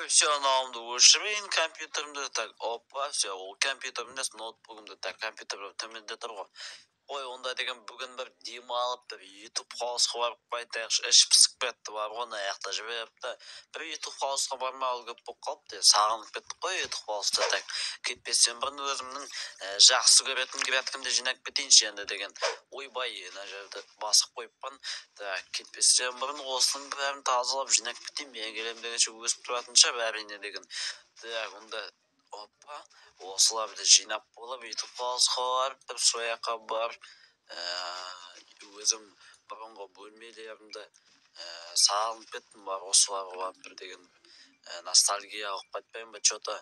Все ноутбугымды өшірейін компьютерімді, так, опа, все, ол компьютер емес, ноутбугымды, так, компьютер төменде тұр ғой. Ой, онда деген бүгін бір демалып, бір YouTube қауысқа барып қайтайықшы, іш пысып кетті бар ғой, аяқта жіберіпті. Бір YouTube қауысқа бармағалы көп болып қалыпты, сағынып кеттік қой YouTube қауысты, так, кетпестен бұрын өзімнің жақсы көретін графикімді жинап кетейінші енді деген ойбай, мына жерді басып қойыппын. Так, кетпестен бұрын осының бәрін тазалап жинап кетейін, мен келем дегенше өсіп тұратын шығар әрине деген. Так, онда опа, осыларды жинап болып YouTube қауысқа барып, бір сояққа барып, өзім бұрынғы бөлмелерімді сағынып кеттім бар, осыларға барып бір деген ностальгия қылып қайтпайын ба, что-то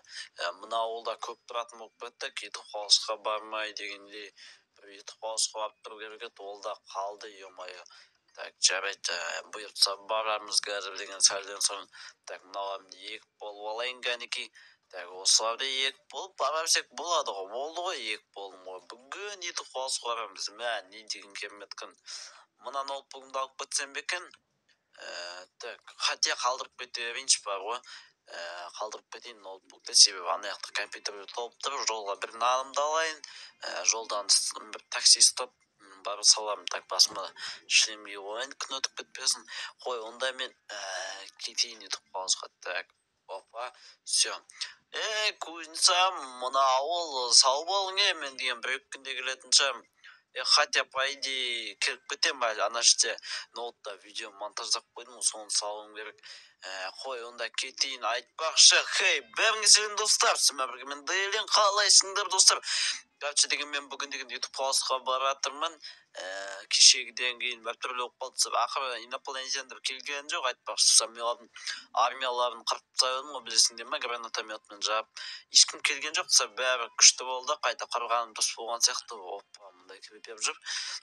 мына ауылда көп тұратын болып кетті, YouTube қауысқа бармай дегенде бір YouTube қауысқа барып тұру керек еді, ол да қалды, ё-моё. Так, жарайды, бұйыртса барармыз қазір деген сәлден соң. Так, мыналарымды екі болып алайын кәнекей. Так, осыларды екі болып бара берсек болады ғой, болды ғой екі болдым ғой. Бүгін YouTube қауысқа барамыз, мә, не деген керемет күн. Мына ноутбугымды алып кетсем бе екен? Так, хотя қалдырып кете берейінші бар ғой. Қалдырып кетейін ноутбукты, себебі ана жақта компьютерді толып тұр, жолға бір нанымды алайын, жолдан бір такси ұстап барып саламын. Так, басыма шлемге қояйын, күн өтіп кетпесін. Қой, онда мен кетейін YouTube қауысқа. Так, опа, все. Кузница, мына ауыл сау болың, мен деген бір күнде келетін шығармын. Хотя по идее келіп кетем әлі, ана жерде ноутта видео монтаждап қойдым, соны салуым керек. Қой, онда кетейін, айтпақшы, хей, бәріңізбен достар, сіздермен бірге мен Дейлен, қалайсыңдар достар? Короче деген мен бүгін деген YouTube қауысқа баратырмын. Кешегіден кейін біртүрлі болып қалды, ақыры инопланетяндар келген жоқ, айтпақшы, самолеттің армияларын қырып тастадым ғой, білесіңдер ме, гранатометпен жауып. Ешкім келген жоқ, бәрі күшті болды, қайта қырғаным дұрыс болған сияқты. Опа, мындай кіріп жүр.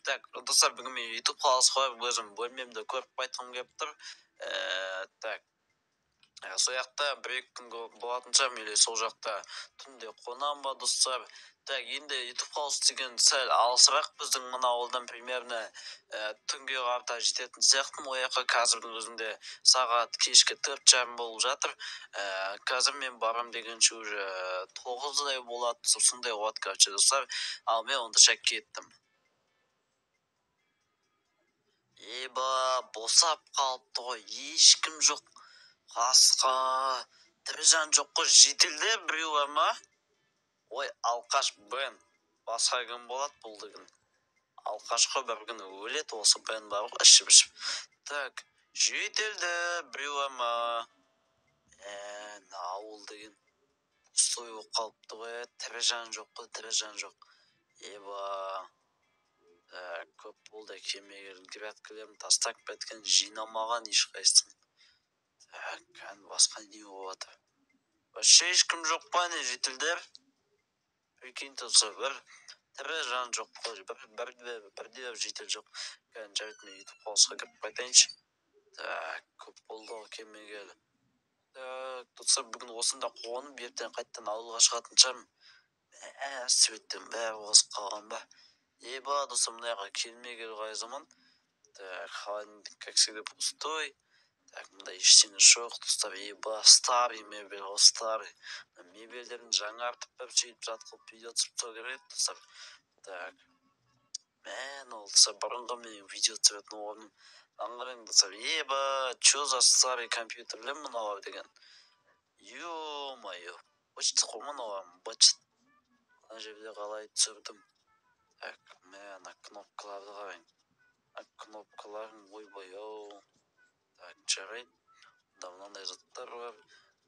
Так, достар, бүгін мен YouTube қауысқа өзім бөлмемді көріп қайтқым келіп тұр. Так, сол жақта бір-екі күн болатын шығар, или сол жақта түнде қонам ба достар. Так, енді YouTube қауысы деген сәл алысырақ біздің мына ауылдан примерно түнге қарата жететін сияқтымын. Ол жаққа қазірдің өзінде сағат кешкі 4:30 болып жатыр. Қазір мен барам дегенше уже 9-дай болады, сондай болады, короче достар. Ал мен онда кеттім. Еба, босап қалыпты ғой, ешкім жоқ. Қасқа, тірі жан жоқ қой, жетелде біреу бар ма? Ой, алқаш Бен, басқа кім болады бұл деген. Алқаш қой, бір күні өледі, осы Бен бар ғой, ішіп. Так, жетелде біреу бар ма? Ауыл деген стой болып қалыпты ғой, тірі жан жоқ қой, тірі жан жоқ. Еба, көп болды, кемегелі графикілерін тастап кеткен, жинамаған ешқайсысын. Так, басқа не болады? Вообще ешкім жоқ па не, жетілдер? Прикинь, тұрса бір тірі жан жоқ қой, бірде жетіл жоқ. Жарайды, мен YouTube қауысқа кіріп қайтайыншы. Так, көп болды ғой кемегелі. Так, тұрса бүгін осында қонып, ертең қайттан ауылға шығатын шығармын. Светтен бәрі осы қалған ба? Еба, достар, мынаяға келмегелі қай заман. Так, холодильник как всегда пустой. Так, мында ештеңе жоқ, достар. Еба, старый мебель, о старый. Мебельдерін жаңартып бір сөйтіп жатқылып видео түсіп тұру керек, достар. Так, мен ол достар, бұрынғы менің видео түсіретін орным. Аңғарың, достар. Еба, чё за старый компьютерлер мыналар деген. Ё-моё, бычыт қой мыналар, бычыт. Ана жерде қалай түсірдім. Так, мен кнопкаларды қарайын. Кнопкаларын ойбай-ау. Так, жарайды. Да, мынандай заттар бар.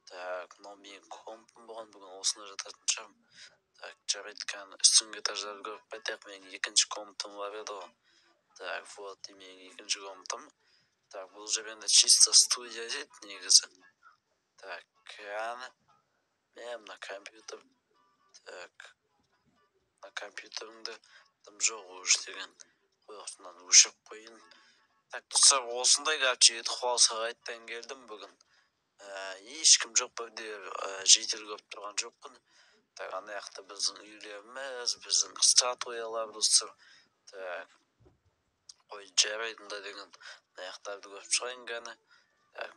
Так, мынау менің компым болған, бүгін осында жататын шығармын. Так, жарайды, кәні үстіңгі этаждарды көріп қайтайық, менің екінші компым бар еді ғой. Так, вот, менің екінші компым. Так, бұл жерінде чисто студия дейді негізі. Так, кәні мен мына компьютер. Так, мына компьютерімді тым жоқ өш деген. Қой, осынан өшіп қойын. Так, достар, осындай короче қауысқа қайттан келдім бүгін. Ешкім жоқ, бірде жетел көріп тұрған жоқпын. Так, ана жақта біздің үйлеріміз, біздің статуялар, достар. Так, қой, жарайдында деген ана жақтарды көріп шығайын кәні.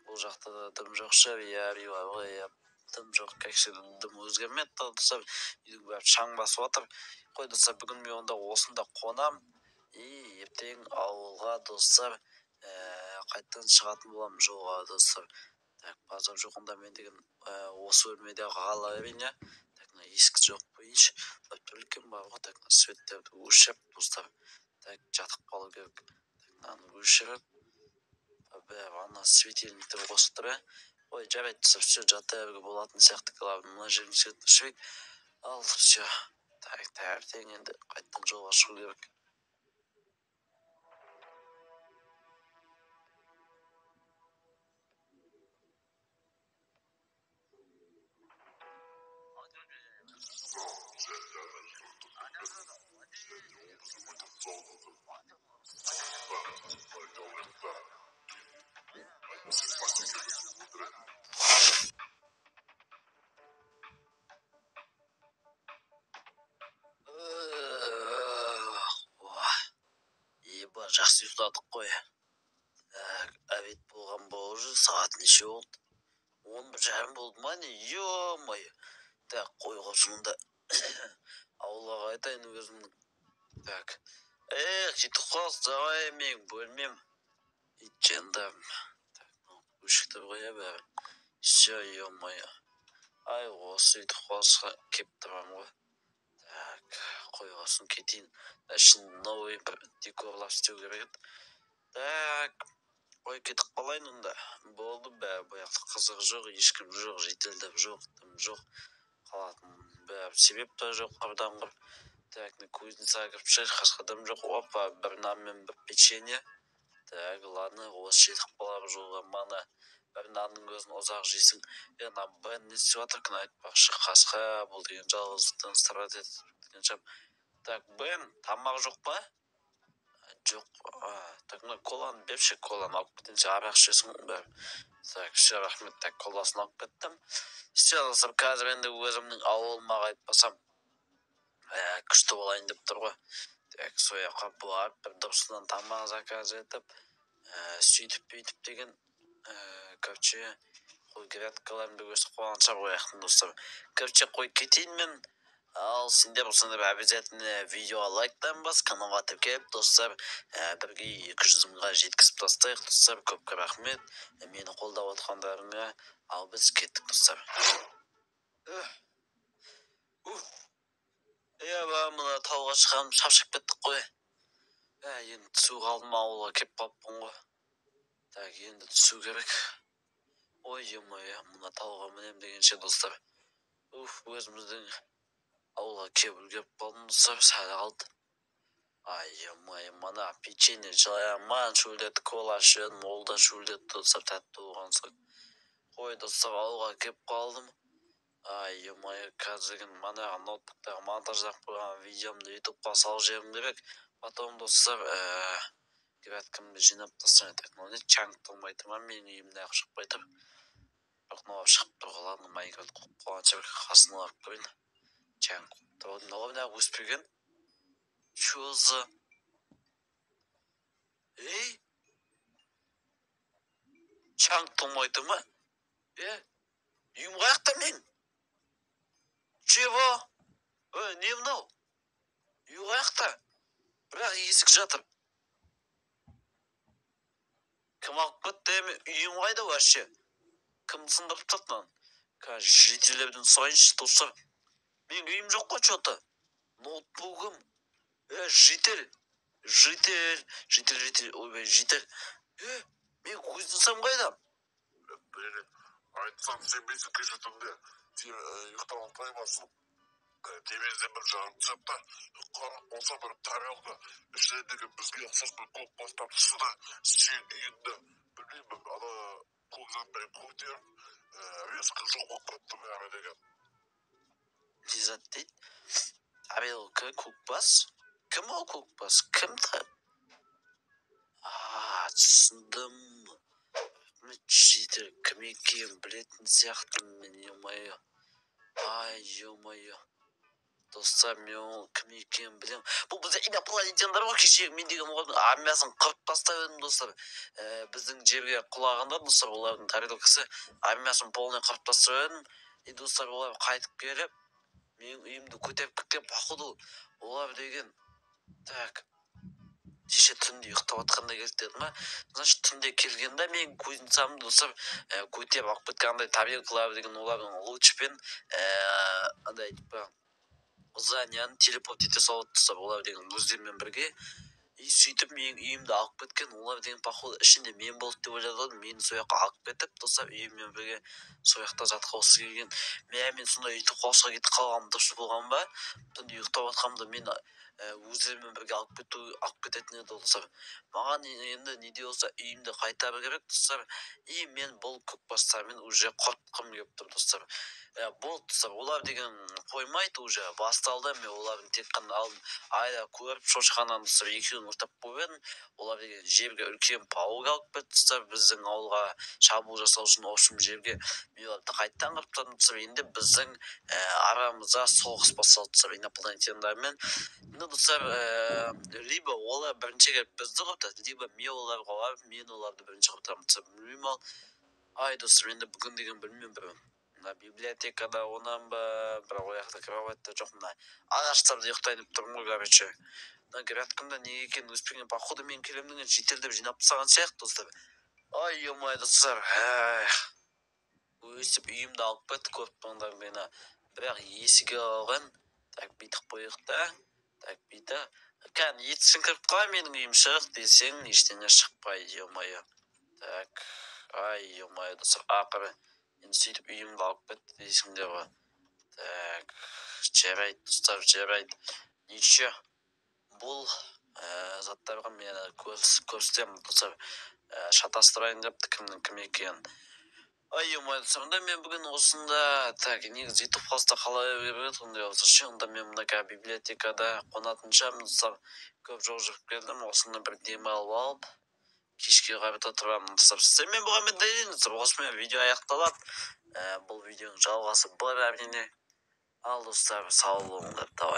бұл жақта да дым жоқ шығар, иә дым жоқ, кәкші дым өзгермеді достар. үйдің бәрі шаң басып жатыр. Қой достар, бүгін мен онда осында қонам, ертең ауылға достар қайттан шығатын боламын жолға достар. Базар жоқ, онда мен деген осы бөлмеде қала берейін, иә. Ескі жоқ қойыншы, үлкен бар ғой, светтерді өшіріп достар. Жатып қалу керек. Өшіріп ана светильниктер қосып тұр, ой жарайды достар, все жата беруге болатын сияқты. Главное мына жерін өшірейік. Ал все, таңертең енді қайттан жолға шығу керек. Жақсы ұйықтадық қой. Обед болған уже сағат неше болды? 11:30 болды ма не? Ё-моё. Қой қосымында ауылға қайтайын өзімнің. Жетіп қалды, давай менің бөлмем. Итжендарым. Өшікті қоя бәрі. Все, ё-моё. Ай, осы үйтіп қалысқа кеп тұрам ғой. Қой қосын кетейін. Ішін новый бір декорлап істеу керек. Ой, кетіп қалайын онда. Болды бәрі, баяқты қызық жоқ, ешкім жоқ, жетілдіп жоқ, дым жоқ. Қалатын бәрі себеп та жоқ, қырдан қыр. Кузницаға кіріп шығайық, қашқадам жоқ. Опа, бір нан мен бір печенье. Ладно, осы жетіп қалар жолға. Мана бір нанның өзін ұзақ жейсің. Ана бәрін не істеп жатырмын айтпақшы, қасқа бұл деген жалғыздықтан страдать еткен шығар. Бен, тамақ жоқ па? Жоқ. Мына коланы берші, коланы алып кетінші, арақ ішесің бәрі. Все, рахмет, коласын алып кеттім. Все, достар, қазір енді өзімнің ауылыма қайтпасам күшті болайын деп тұр ғой. Сояққа барып бір дұрысынан тамақ заказ етіп, сөйтіп деген короче қой грядкаларын бір өстіп қуанша қояқтым достар. Короче, қой кетейін мен. Ал сендер осындай обязательно видеоға лайктан бас, каналға тіркеліп достар, бірге 200 мыңға жеткізіп тастайық достар. Көп рахмет мені қолдап отқандарыңа. Ал біз кеттік достар. Мына тауға шығамын, шапшып кеттік қой. Енді түсу қалдым, ауылға кеп қалыппын ғой. Енді түсу керек. Ой, ё-моё, мына тауға мінем дегенше достар. Өзіміздің ауылға кеп үлгеріп қалдым достар, сәл қалды. Ай, ё-моё, мана печенье жаман шөлдетті, кола ішедім, ол да шөлдетті достар, тәтті болған соң. Қой достар, ауылға кеп қалдым. Ай, ё-моё, қазір мана ноутбуктағы монтаждап қойған видеомды ютубқа салып жібергім керек. Потом достар, грядкамды жинап тастайын. Не чаңып тұрмай тұрман, менің үйімде ақ шықпай тұр. Бірақ мынау шығып тұр, ладно, Майнкрафт қойып қойғанша бір қасына алып көрейін. Чаңып тұрдым, мынау мына өспеген. Чё за? Чаңып тұрмай тұр ма? Үйім қаяқта мен? Чего? Не мынау? Үй қаяқта? Бірақ есік жатыр. Кім алып кетті? Үйім қайда вообще? Кім сындырып тастады? Қазір жителерден сұрайыншы достар. Менің үйім жоқ қой что-то. Ноутбугым. Житель. Ойбай, житель. Мен кузнецам қайда? Айтсам сенбейсің, кеше түнде ұйықтап алмайсың. Темезден бір жарым түсіп та, қарап болса бір тарелка ішіндегі бізге ұқсас бір көк бастап түсті. Сен үйінде білмеймін, ана көкзатпен көтеріп, резко жоқ болып кетті бәрі деген. Не зат дейді? Тарелка, көкбас? Кім ол көкбас? Кім та? Түсіндім. Житель кім екенін білетін сияқтымын мен, ё-моё. Ай, ё-моё. достар, мен ол кім екенін білемін. Бұл бізде инопланетяндар ғой, кеше мен деген олардың армиясын қырып тастап едім достар. Біздің жерге құлағанда достар, олардың тарелкасы армиясын полный қырып тастап едім. Достар, олар қайтып келіп, менің үйімді көтеріп кеткен, походу олар деген. Так, кеше түнде ұйықтап жатқанда келді деді ма? Значит, түнде келгенде мен көзін салдым достар, көтеріп алып кеткенде тарелкалар деген олардың лучпен андай типа зданияны телепорт ете салады достар, олар деген өздерімен бірге. И сөйтіп менің үйімді алып кеткен, олар деген походу ішінде мен болды деп ойлады, мені сол жаққа алып кетіп достар, үйіммен бірге сол жақта жатқысы келген. Мен сондай үйтіп қосқа кетіп қалғаным дұрыс болған ба? Түнде ұйықтап жатқанымда мен өздерімен бірге алып кететін еді достар. Маған енді не де болса үйімді қайтару керек достар. И мен бұл көкбастармен уже құртқым келіп тұр достар. Болды достар, олар деген қоймайды, уже басталды. Мен олардың тек қана алдым айда көріп шошқаннан достар екеуін ұртап қойып едім. Олар деген жерге үлкен пауыр алып кетті достар, біздің ауылға шабуыл жасау үшін осы жерге. Мен оларды қайттан қырып тастадым достар. Енді біздің арамызда соғыс басталды достар инопланетяндармен. Енді достар, либо олар бірінші келіп бізді құртады, либо мен оларға барып, мен оларды бірінші құртамын достар. Білмеймін ал. Ай достар, енді бүгін деген білмеймін, бір библиотекада онан ба, бірақ ол жақта кроватьта жоқ, мына ағаштарда ұйықтайын деп тұрмын ғой, короче. Мына грядкамда неге екенін өспеген, походу мен келемін деген шетелдеп жинап тастаған сияқты достар. Ай, ё-моё достар, өстіп үйімді алып кетті көріп тұрғандар мені. Бірақ есігі алған. Так, бүйтіп қойық та. Так, бүйтіп. Кән етсін кіріп қалай менің үйім шығық десең, ештеңе шықпайды, ё-моё. Так, ай, ё-моё достар, ақыры. Енді сөйтіп үйімді алып кетті дейсіңдер ғой. Так, жарайды достар, жарайды. Ничего. Бұл заттарға мен көрсетемін достар. Шатастырайын депті кімнің кім екенін. Ай, ё-моё, сонда мен бүгін осында, так, негізі ютуб қалыста қалай береді, ондай болса ше, онда мен мына библиотекада қонатын шығармын достар. Көп жол жүріп келдім, осында бір демалып алып, кешке қарата тұрамын достар. Сіздермен болған мен дейін достар, осымен видео аяқталады. Бұл видеоның жалғасы бар әрине. Ал достар, сау болыңдар, давай.